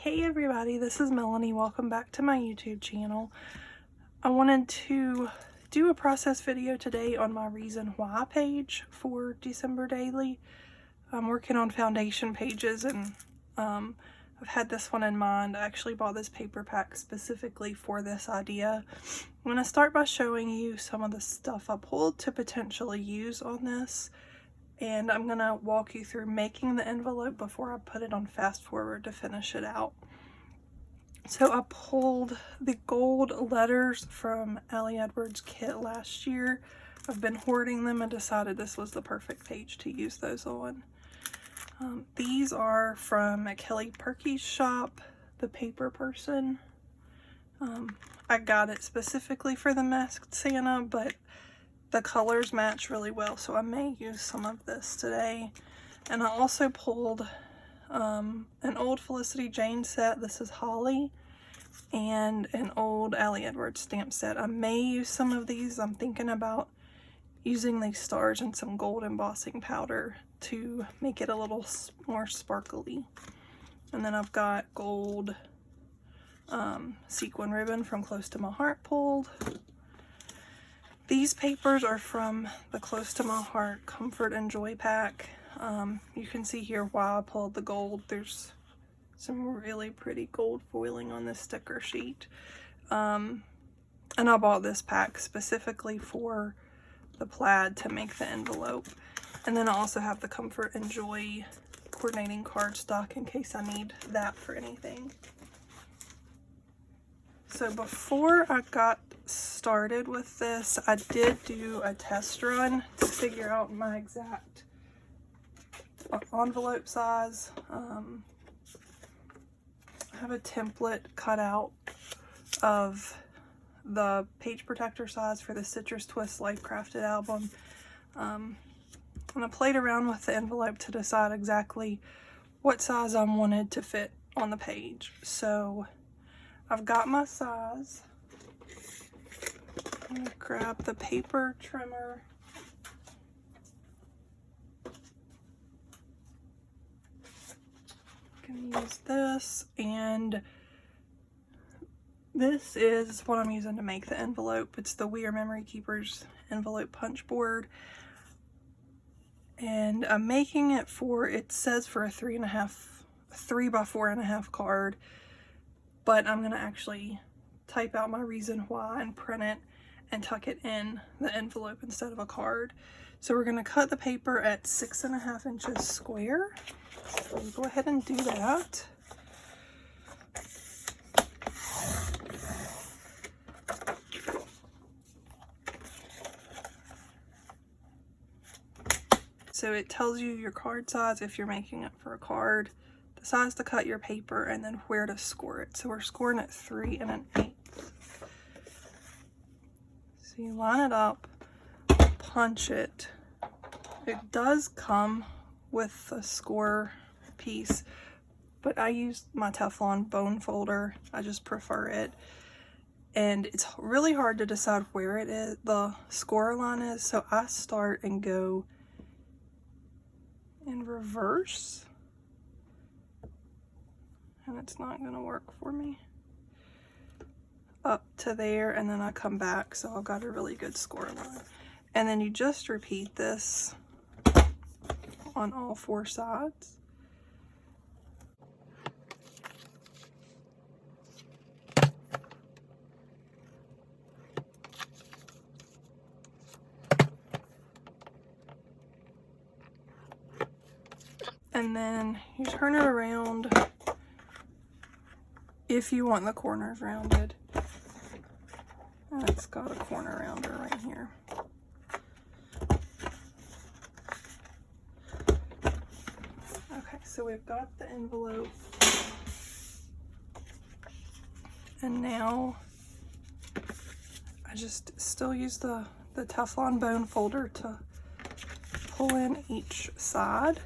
Hey everybody, this is Melanie. Welcome back to my YouTube channel. I wanted to do a process video today on my reason why page for December daily. I'm working on foundation pages and I've had this one in mind. I actually bought this paper pack specifically for this idea. I'm going to start by showing you some of the stuff I pulled to potentially use on this. And I'm going to walk you through making the envelope before I put it on fast forward to finish it out. So I pulled the gold letters from Allie Edwards' kit last year. I've been hoarding them and decided this was the perfect page to use those on. These are from Kelly Perky's shop, The Paper Person. I got it specifically for the Masked Santa, but the colors match really well, so I may use some of this today. And I also pulled an old Felicity Jane set. This is Holly, and an old Allie Edwards stamp set. I may use some of these. I'm thinking about using these stars and some gold embossing powder to make it a little more sparkly. And then I've got gold sequin ribbon from Close to My Heart pulled. These papers are from the Close to My Heart Comfort and Joy pack. You can see here why I pulled the gold. There's some really pretty gold foiling on this sticker sheet. And I bought this pack specifically for the plaid to make the envelope. And then I also have the Comfort and Joy coordinating cardstock in case I need that for anything. So before I got started with this, I did do a test run to figure out my exact envelope size. I have a template cut out of the page protector size for the Citrus Twist Life Crafted album. And I played around with the envelope to decide exactly what size I wanted to fit on the page. So I've got my size. I'm gonna grab the paper trimmer. I'm gonna use this, and this is what I'm using to make the envelope. It's the We Are Memory Keepers envelope punch board. And I'm making it for, it says for a 3 by 4.5 card, but I'm gonna actually type out my reason why and print it and tuck it in the envelope instead of a card. So we're gonna cut the paper at 6.5 inches square. So we'll go ahead and do that. So it tells you your card size if you're making it for a card, the size to cut your paper, and then where to score it. So we're scoring at 3 1/8. So you line it up, punch it. It does come with a score piece, but I used my Teflon bone folder. I just prefer it. And it's really hard to decide where it is, the score line is, so I start and go in reverse, and it's not gonna work for me. Up to there, and then I come back, so I've got a really good score line. And then you just repeat this on all 4 sides. And then you turn it around if you want the corners rounded. And it's got a corner rounder right here. Okay, so we've got the envelope. And now I just still use the Teflon bone folder to pull in each side.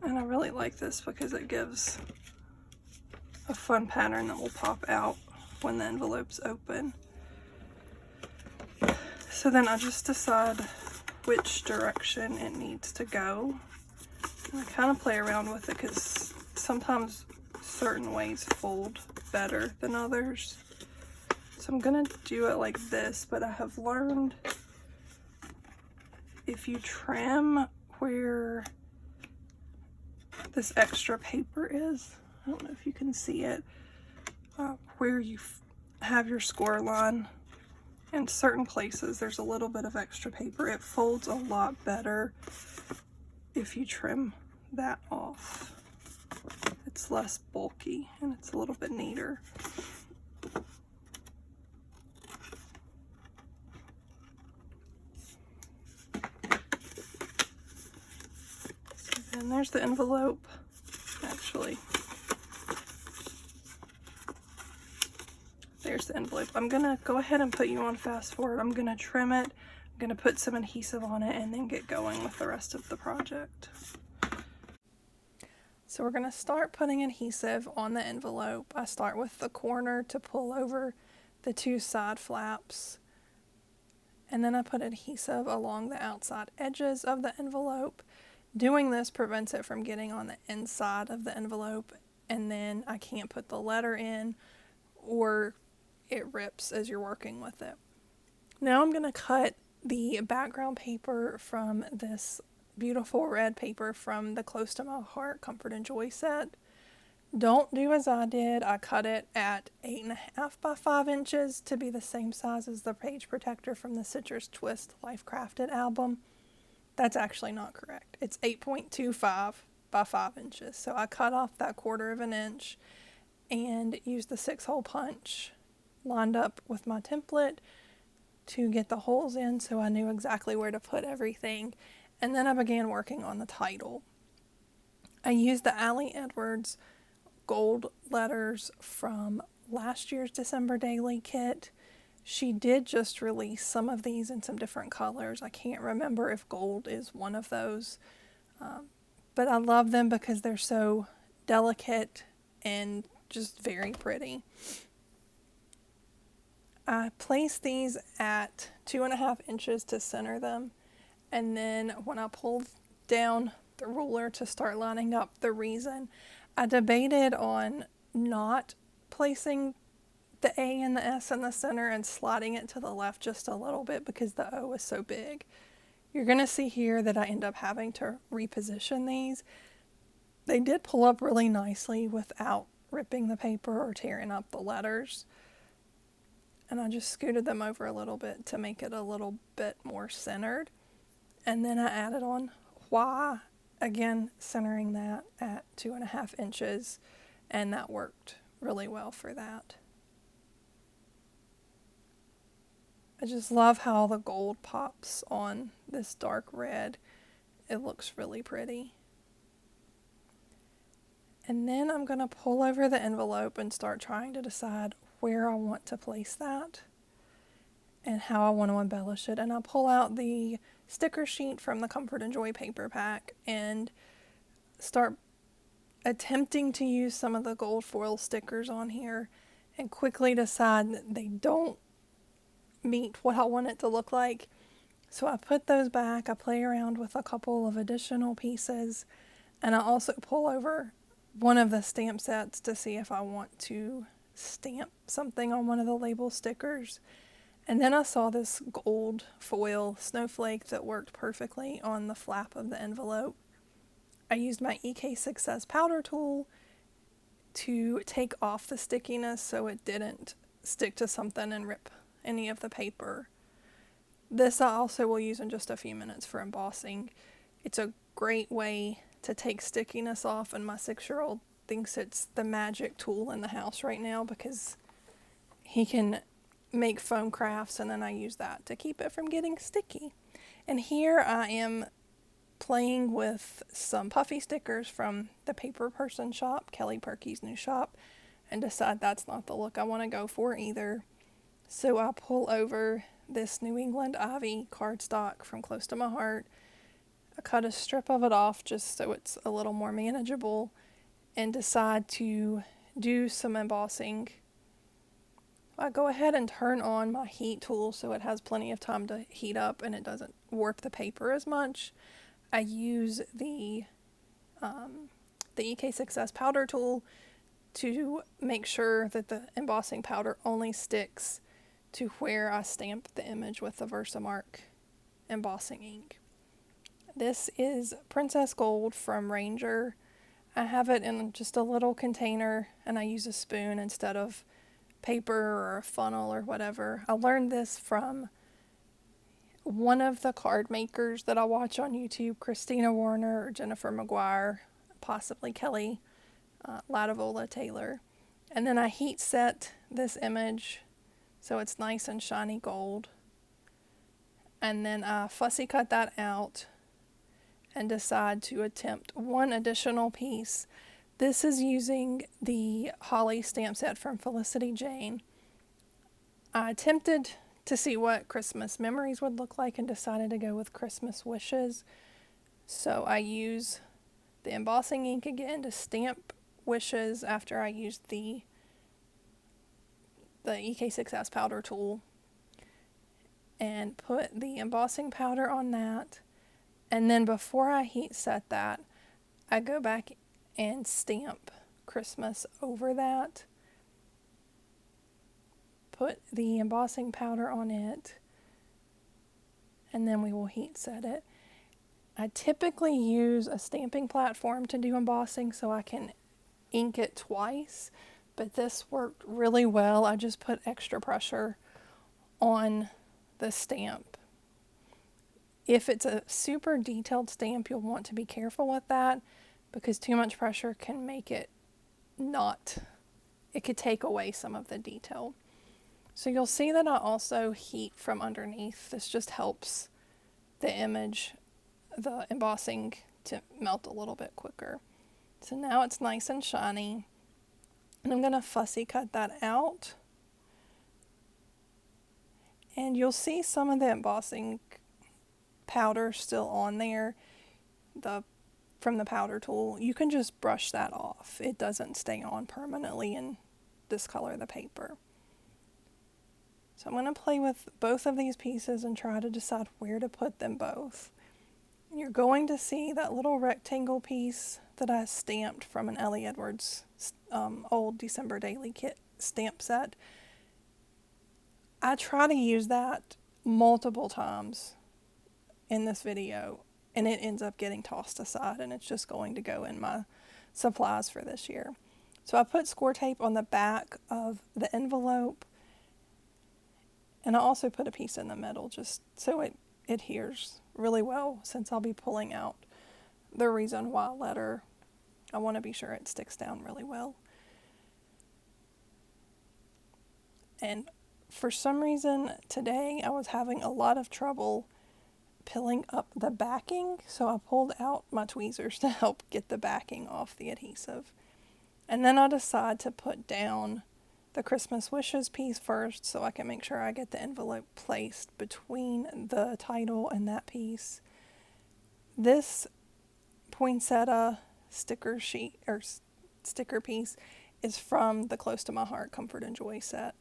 And I really like this because it gives a fun pattern that will pop out when the envelope's open. So then I just decide which direction it needs to go. And I kind of play around with it because sometimes certain ways fold better than others. So I'm gonna do it like this, but I have learned if you trim where this extra paper is, I don't know if you can see it, where you have your score line, in certain places there's a little bit of extra paper. It folds a lot better if you trim that off. It's less bulky and it's a little bit neater. And there's the envelope. Actually, there's the envelope. I'm gonna go ahead and put you on fast forward. I'm gonna trim it, I'm gonna put some adhesive on it, and then get going with the rest of the project. So we're gonna start putting adhesive on the envelope. I start with the corner to pull over the two side flaps, and then I put adhesive along the outside edges of the envelope. Doing this prevents it from getting on the inside of the envelope, and then I can't put the letter in or it rips as you're working with it. Now I'm going to cut the background paper from this beautiful red paper from the Close to My Heart Comfort and Joy set. Don't do as I did. I cut it at 8.5 by 5 inches to be the same size as the page protector from the Citrus Twist Life Crafted album. That's actually not correct. It's 8.25 by 5 inches. So I cut off that 1/4 inch and used the 6-hole punch lined up with my template to get the holes in so I knew exactly where to put everything. And then I began working on the title. I used the Allie Edwards gold letters from last year's December Daily kit. She did just release some of these in some different colors. I can't remember if gold is one of those, but I love them because they're so delicate and just very pretty. I placed these at 2.5 inches to center them, and then when I pulled down the ruler to start lining up the reason, I debated on not placing the A and the S in the center and sliding it to the left just a little bit because the O is so big. You're going to see here that I end up having to reposition these. They did pull up really nicely without ripping the paper or tearing up the letters. And I just scooted them over a little bit to make it a little bit more centered. And then I added on Y, again centering that at 2.5 inches, and that worked really well for that. I just love how the gold pops on this dark red. It looks really pretty. And then I'm going to pull over the envelope and start trying to decide where I want to place that and how I want to embellish it. And I pull out the sticker sheet from the Comfort and Joy paper pack and start attempting to use some of the gold foil stickers on here, and quickly decide that they don't meet what I want it to look like. So I put those back. I play around with a couple of additional pieces, and I also pull over one of the stamp sets to see if I want to stamp something on one of the label stickers. And then I saw this gold foil snowflake that worked perfectly on the flap of the envelope. I used my EK Success powder tool to take off the stickiness so it didn't stick to something and rip any of the paper. This I also will use in just a few minutes for embossing. It's a great way to take stickiness off, and my 6-year-old thinks it's the magic tool in the house right now because he can make foam crafts, and then I use that to keep it from getting sticky. And here I am playing with some puffy stickers from the Paper Person shop, Kelly Perky's new shop, and decide that's not the look I want to go for either. So I pull over this New England Ivy cardstock from Close to My Heart. I cut a strip of it off just so it's a little more manageable, and decide to do some embossing I go ahead and turn on my heat tool so it has plenty of time to heat up and it doesn't warp the paper as much. I use the EK6S powder tool to make sure that the embossing powder only sticks to where I stamp the image with the Versamark embossing ink. This is Princess Gold from Ranger. I have it in just a little container and I use a spoon instead of paper or a funnel or whatever. I learned this from one of the card makers that I watch on YouTube, Christina Warner or Jennifer McGuire, possibly Kelly Lativola Taylor. And then I heat set this image so it's nice and shiny gold. And then I fussy cut that out and decide to attempt one additional piece. This is using the Holly stamp set from Felicity Jane. I attempted to see what Christmas memories would look like and decided to go with Christmas wishes. So I use the embossing ink again to stamp wishes after I used the EK6S powder tool and put the embossing powder on that. And then before I heat set that, I go back and stamp Christmas over that. Put the embossing powder on it, and then we will heat set it. I typically use a stamping platform to do embossing so I can ink it twice, but this worked really well. I just put extra pressure on the stamp. If it's a super detailed stamp, you'll want to be careful with that because too much pressure can make it it could take away some of the detail. So you'll see that I also heat from underneath. This just helps the image, the embossing, to melt a little bit quicker. So now it's nice and shiny. And I'm going to fussy cut that out. And you'll see some of the embossing powder still on there from the powder tool. You can just brush that off. It doesn't stay on permanently and discolor the paper. So I'm going to play with both of these pieces and try to decide where to put them both. You're going to see that little rectangle piece that I stamped from an Ellie Edwards old December Daily kit stamp set. I try to use that multiple times in this video, and it ends up getting tossed aside, and it's just going to go in my supplies for this year. So I put score tape on the back of the envelope, and I also put a piece in the middle just so it adheres really well, since I'll be pulling out the reason why letter. I want to be sure it sticks down really well. And for some reason today I was having a lot of trouble pilling up the backing, so I pulled out my tweezers to help get the backing off the adhesive. And then I decide to put down the Christmas Wishes piece first so I can make sure I get the envelope placed between the title and that piece. This poinsettia sticker sheet or sticker piece is from the Close to My Heart Comfort and Joy set.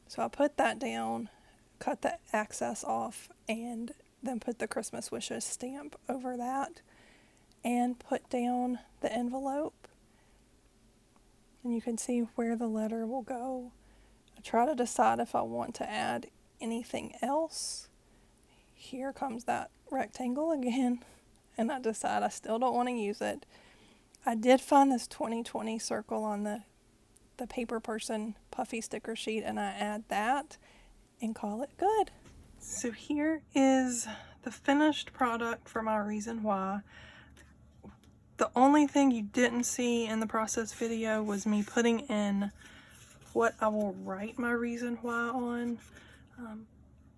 So I put that down, cut the access off, and then put the Christmas Wishes stamp over that and put down the envelope. And you can see where the letter will go. I try to decide if I want to add anything else. Here comes that rectangle again, and I decide I still don't want to use it. I did find this 2020 circle on the Paper Person puffy sticker sheet, and I add that and call it good. So here is the finished product for my reason why. The only thing you didn't see in the process video was me putting in what I will write my reason why on.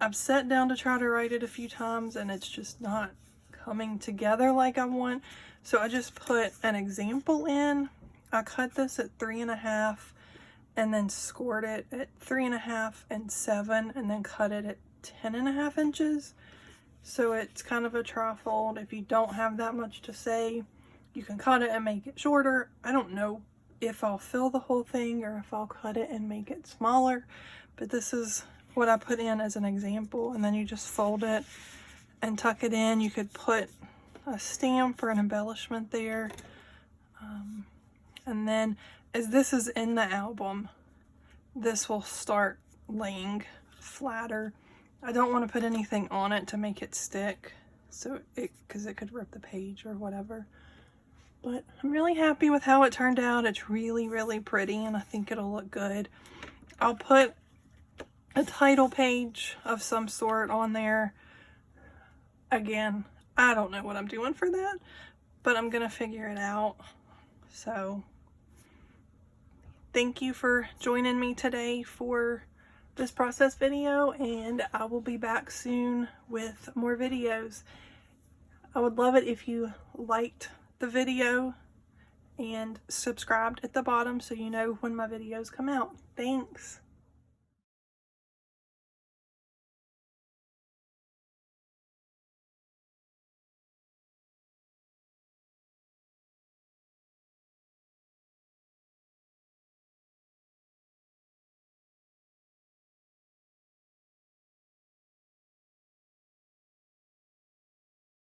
I've sat down to try to write it a few times and it's just not coming together like I want. So I just put an example in. I cut this at 3.5 and then scored it at 3.5 and 7 and then cut it at 10.5 inches. So it's kind of a trifold. If you don't have that much to say, you can cut it and make it shorter. I don't know if I'll fill the whole thing or if I'll cut it and make it smaller, but this is what I put in as an example, and then you just fold it and tuck it in. You could put a stamp for an embellishment there. And then as this is in the album, this will start laying flatter. I don't want to put anything on it to make it stick, because it could rip the page or whatever. But I'm really happy with how it turned out. It's really, really pretty, and I think it'll look good. I'll put a title page of some sort on there. Again, I don't know what I'm doing for that, but I'm gonna figure it out. So thank you for joining me today for this process video, and I will be back soon with more videos. I would love it if you liked the video and subscribed at the bottom so you know when my videos come out. Thanks.